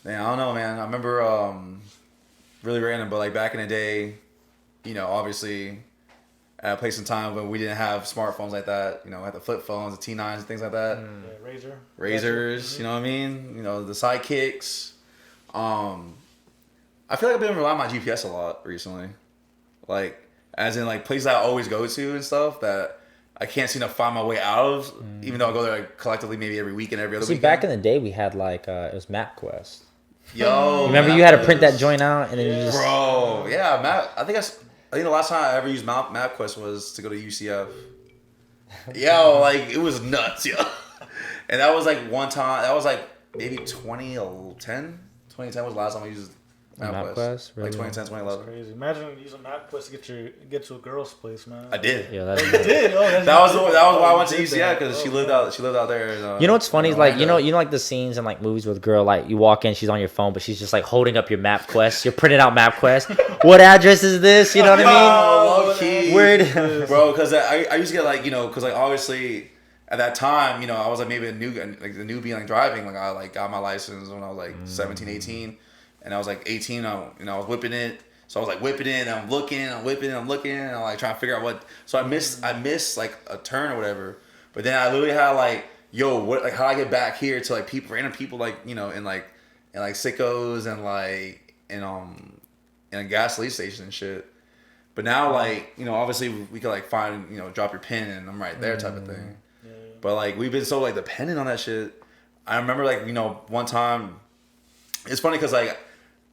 Man, I don't know, man. I remember really random, but like back in the day, obviously at a place in time when we didn't have smartphones like that, had the flip phones, the T9s, and things like that. Yeah, Razors, you know what I mean? The sidekicks. I feel like I've been relying on my GPS a lot recently. Like, as in like places I always go to and stuff that I can't seem to find my way out of, even though I go there like, collectively maybe every week and every other weekend. Back in the day we had like it was MapQuest. Yo, remember you had to print that joint out and then you just I think the last time I ever used MapQuest was to go to UCF. Yo, like it was nuts, yo. And that was like one time. That was like maybe 2010. 2010 was the last time I used MapQuest. Really? Like 2010, 2011. That's crazy. Imagine using MapQuest to get to a girl's place, man. I did. Yeah, that's you did. That was why I went to UCF because she lived out there. You know what's funny is like you know like the scenes in like movies with a girl like you walk in, she's on your phone, but she's just like holding up your MapQuest. You're printing out MapQuest. What address is this? You know what I mean? Oh, low key. Weird, bro. Because I used to get like because like obviously. At that time, I was like maybe the newbie like driving. Like I like got my license when I was like 17, 18. And I was like 18, I was whipping it. So I was like whipping it and I'm looking, and I'm like trying to figure out what. So I missed like a turn or whatever. But then I literally had like, what, like how I get back here to like random people like, in like sickos and like, in a gasoline station and shit. But now like, obviously we could like find, drop your pin and I'm right there type of thing. But like we've been so like dependent on that shit. I remember like one time, it's funny because like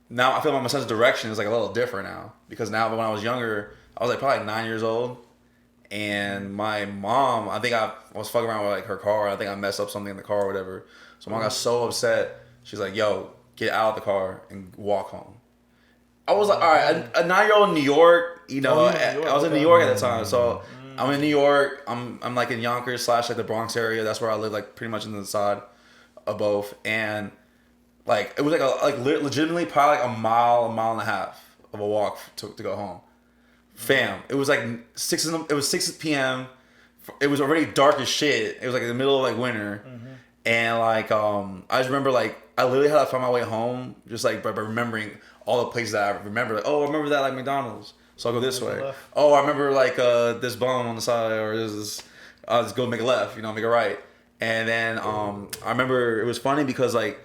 now I feel like my sense of direction is like a little different now because now when I was younger I was like probably 9 years old and my mom I think I was fucking around with like her car. I think I messed up something in the car or whatever. So mom got so upset. She's like, "Yo, get out of the car and walk home." I was like, all right, a 9-year-old in New York. I was in New York at the time, so. I'm in New York. I'm like in Yonkers / like the Bronx area. That's where I live, like pretty much on the side of both. And like it was like legitimately probably like a mile and a half of a walk to go home. Fam, it was like 6 p.m. It was already dark as shit. It was like in the middle of like winter, and like I just remember like I literally had to find my way home just like by remembering all the places that I remember. Like, oh, I remember that like McDonald's. So I'll go this way. Left. Oh, I remember like this bum on the side, or this. I'll just go make a left, make a right. And then I remember it was funny because like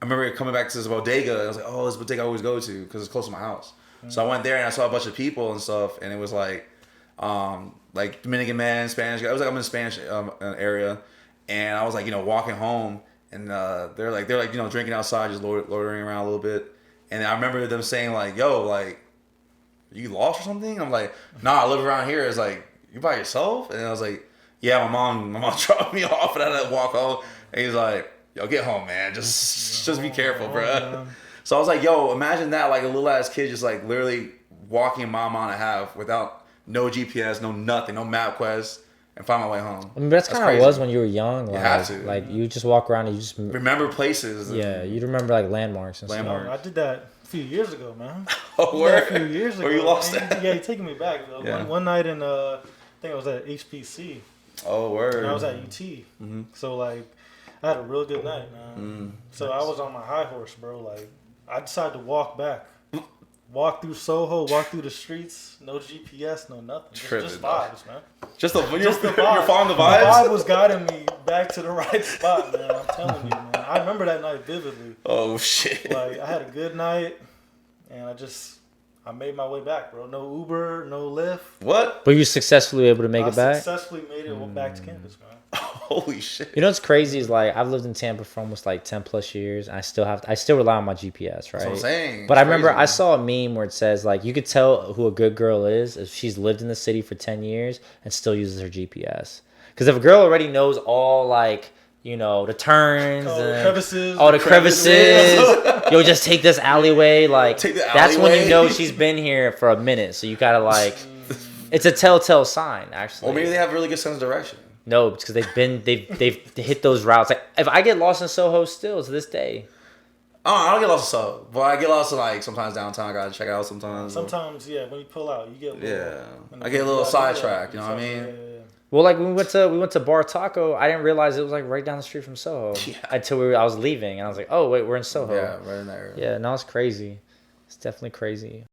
I remember coming back to this bodega. And I was like, oh, this bodega I always go to because it's close to my house. So I went there and I saw a bunch of people and stuff, and it was like Dominican man, Spanish guy. It was like I'm in the Spanish area, and I was like walking home, and they're like drinking outside, just loitering around a little bit. And I remember them saying like, yo, like. You lost or something? I'm like, nah, I live around here. It's like, you by yourself? And I was like, yeah, my mom dropped me off and I had to walk home. And he's like, yo, get home, man. Just be careful, bro. So I was like, yo, imagine that, like a little ass kid just like literally walking a mile and a half without no GPS, no nothing, no MapQuest, and find my way home. I mean, that's kind of how it was when you were young. Like, you have to. Like you just walk around and you just remember places. Yeah, you remember like landmarks and stuff. I did that a few years ago, man. Oh, where? A few years ago. Where you lost it? Yeah, you're taking me back. One night in, I think I was at HPC. Oh, word. And I was at UT. So, like, I had a real good night, man. So I was on my high horse, bro. Like, I decided to walk back. Walk through Soho, walk through the streets, no GPS, no nothing. Just vibes, man. Just the vibe. You're following the vibes? The vibe was guiding me back to the right spot, man. I'm telling you, man. I remember that night vividly. Oh, shit. Like, I had a good night, and I made my way back, bro. No Uber, no Lyft. What? But you successfully able to make it back? I successfully made it back to campus, man. Holy shit. You know what's crazy is like I've lived in Tampa for almost like 10 plus years and I still rely on my GPS, right? That's what I'm saying. But I remember I saw a meme where it says like you could tell who a good girl is if she's lived in the city for 10 years and still uses her GPS. Because if a girl already knows all like the turns and all the crevices. Yo, just take this alleyway. Like that's when you know she's been here for a minute. So you gotta like, it's a telltale sign actually. Or maybe they have a really good sense of direction. No, because they've hit those routes. Like if I get lost in Soho still to this day. Oh, I don't get lost in Soho, but I get lost in like sometimes downtown. I gotta check it out sometimes. Sometimes, yeah, when you pull out, you get I get a little sidetracked. You know what I mean? Yeah. Well, like when we went to Bar Taco, I didn't realize it was like right down the street from Soho until I was leaving, and I was like, oh wait, we're in Soho. Yeah, right in there. Yeah, no, it's crazy. It's definitely crazy.